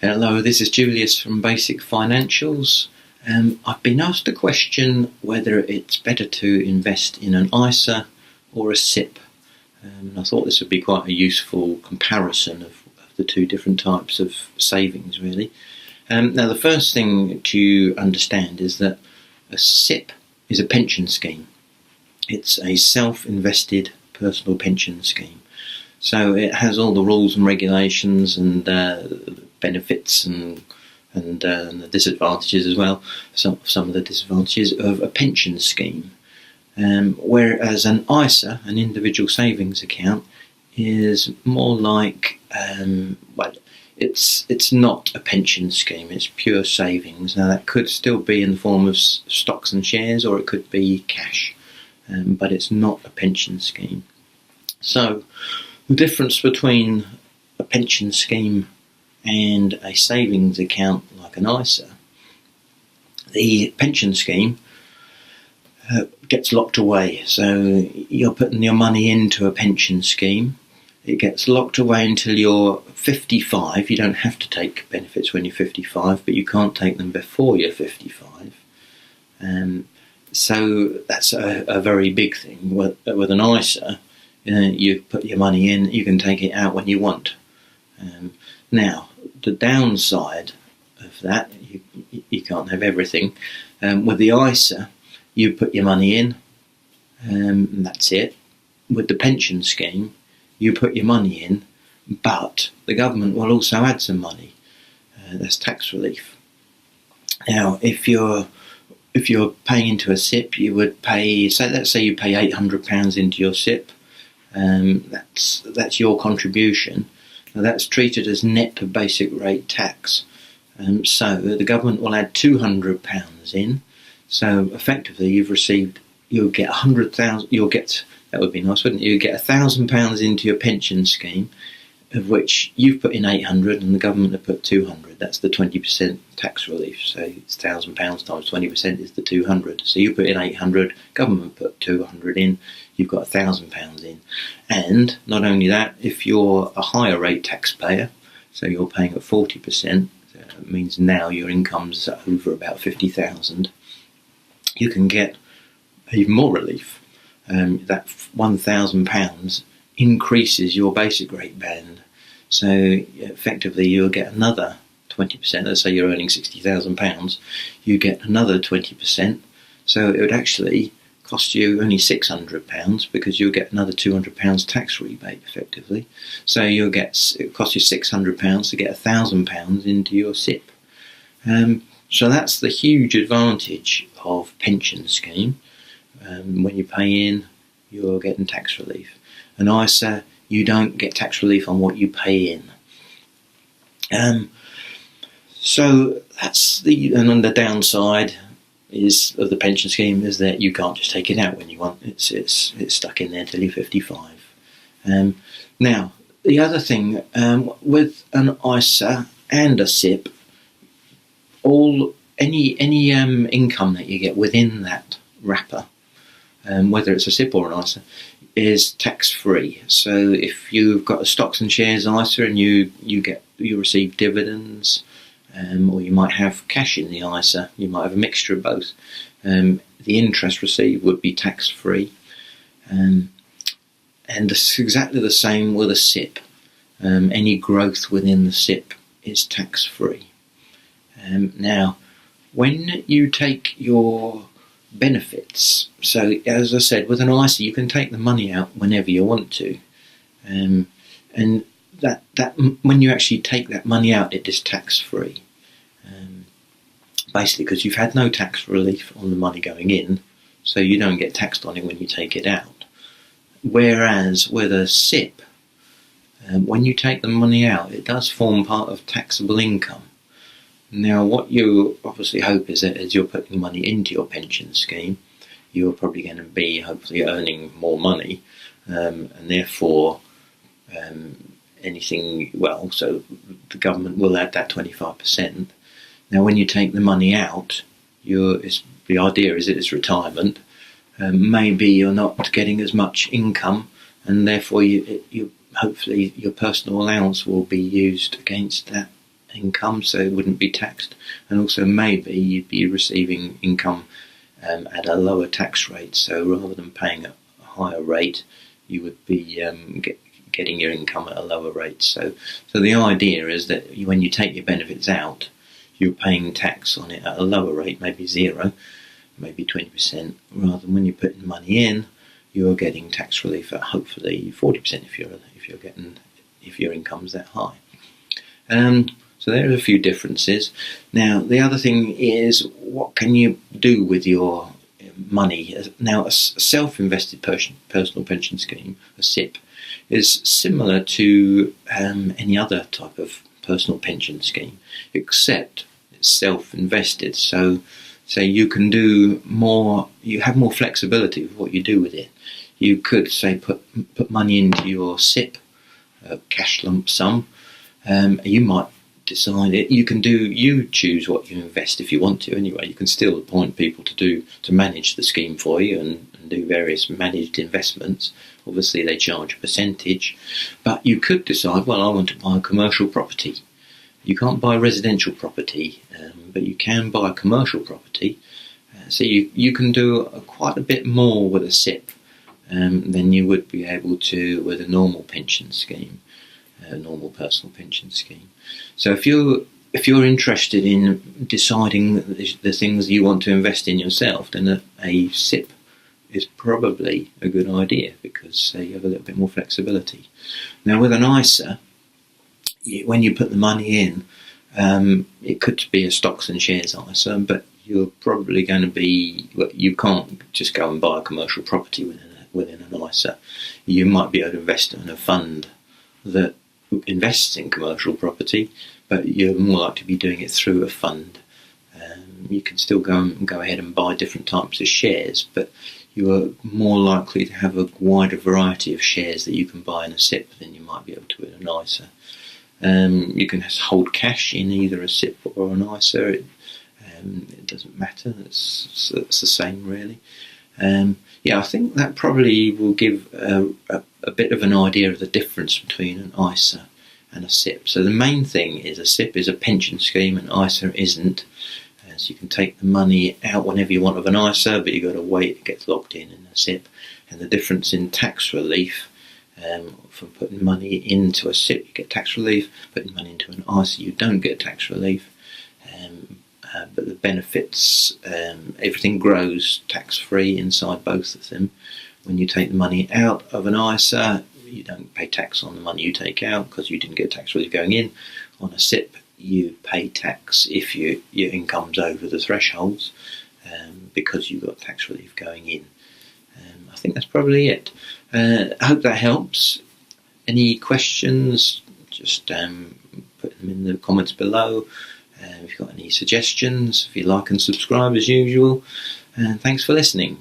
Hello, this is Julius from Basic Financials. I've been asked a question whether it's better to invest in an ISA or a SIPP. And I thought this would be quite a useful comparison of the two different types of savings, really. Now, the first thing to understand is that a SIPP is a pension scheme. It's a self-invested personal pension scheme. So it has all the rules and regulations and benefits and the disadvantages as well, some of the disadvantages of a pension scheme. Whereas an ISA, an individual savings account, is more like, it's not a pension scheme, it's pure savings. Now that could still be in the form of stocks and shares, or it could be cash, but it's not a pension scheme. So the difference between a pension scheme and a savings account like an ISA, the pension scheme gets locked away. So you're putting your money into a pension scheme. It gets locked away until you're 55. You don't have to take benefits when you're 55, but you can't take them before you're 55. So that's a very big thing. With an ISA, you put your money in, you can take it out when you want. Now, the downside of that, you can't have everything. With the ISA, you put your money in, and that's it. With the pension scheme, you put your money in, but the government will also add some money. That's tax relief. Now, if you're paying into a SIPP, you would pay. So let's say you pay £800 into your SIPP. That's your contribution. Now that's treated as net basic rate tax. So the government will add £200 in. So effectively, you'll get 100,000. That would be nice, wouldn't it? You get £1,000 into your pension scheme, of which you've put in 800 and the government have put 200. That's the 20% tax relief. So it's £1,000 times 20% is the 200. So you put in 800, government put 200 in, you've got £1,000 in. And not only that, if you're a higher rate taxpayer, so you're paying at 40%, it means now your income's over about 50,000, you can get even more relief. That £1,000 increases your basic rate band. So effectively you'll get another 20%. Let's say you're earning £60,000, you get another 20%. So it would actually cost you only £600 because you'll get another £200 tax rebate effectively. So it costs you £600 to get £1,000 into your SIPP. So that's the huge advantage of pension scheme. When you pay in, you're getting tax relief. An ISA, you don't get tax relief on what you pay in. So that's and on the downside of the pension scheme is that you can't just take it out when you want. It's stuck in there till you're 55. Now, the other thing with an ISA and a SIPP, any income that you get within that wrapper, whether it's a SIPP or an ISA, is tax-free. So if you've got a stocks and shares ISA and you receive dividends, or you might have cash in the ISA, you might have a mixture of both, the interest received would be tax-free. And it's exactly the same with a SIPP. Any growth within the SIPP is tax-free. Now, when you take your benefits, so as I said, with an ISA you can take the money out whenever you want to, and that when you actually take that money out, it is tax-free, basically because you've had no tax relief on the money going in, so you don't get taxed on it when you take it out. Whereas with a SIPP, when you take the money out, it does form part of taxable income. Now, what you obviously hope is that as you're putting money into your pension scheme, you're probably going to be hopefully earning more money, and therefore so the government will add that 25%. Now, when you take the money out, the idea is it's retirement. Maybe you're not getting as much income, and therefore you hopefully your personal allowance will be used against that income, so it wouldn't be taxed, and also maybe you'd be receiving income at a lower tax rate. So rather than paying a higher rate, you would be getting your income at a lower rate. So the idea is that when you take your benefits out, you're paying tax on it at a lower rate, maybe 0, maybe 20%, rather than when you're putting money in, you're getting tax relief at hopefully 40% if your income's that high. So there are a few differences. Now, the other thing is, what can you do with your money? Now, a self-invested personal pension scheme, a SIPP, is similar to any other type of personal pension scheme, except it's self-invested. So you can do more. You have more flexibility with what you do with it. You could, say, put money into your SIPP, a cash lump sum. You might decide it. You choose what you invest if you want to. Anyway, you can still appoint people to manage the scheme for you and do various managed investments. Obviously, they charge a percentage, but you could decide, well, I want to buy a commercial property. You can't buy residential property, but you can buy a commercial property. So you can do quite a bit more with a SIPP than you would be able to with a normal pension scheme, a normal personal pension scheme. So if you're interested in deciding the things you want to invest in yourself, then a SIPP is probably a good idea, because you have a little bit more flexibility. Now, with an ISA, when you put the money in, it could be a stocks and shares ISA, but you're probably going to be, you can't just go and buy a commercial property within an ISA. You might be able to invest in a fund that invests in commercial property, but you're more likely to be doing it through a fund. You can still go ahead and buy different types of shares, but you are more likely to have a wider variety of shares that you can buy in a SIPP than you might be able to in an ISA. You can hold cash in either a SIPP or an ISA. It doesn't matter. It's the same, really. I think that probably will give a bit of an idea of the difference between an ISA and a SIPP. So the main thing is, a SIPP is a pension scheme, and ISA isn't. So you can take the money out whenever you want of an ISA, but you've got to wait, it gets locked in a SIPP. And the difference in tax relief, from putting money into a SIPP, you get tax relief. Putting money into an ISA, you don't get tax relief. But the benefits, everything grows tax-free inside both of them. When you take the money out of an ISA, you don't pay tax on the money you take out because you didn't get tax relief going in. On a SIPP, you pay tax if your income's over the thresholds, because you got tax relief going in. I think that's probably it. I hope that helps. Any questions, just put them in the comments below. If you've got any suggestions, if you like and subscribe as usual. And thanks for listening.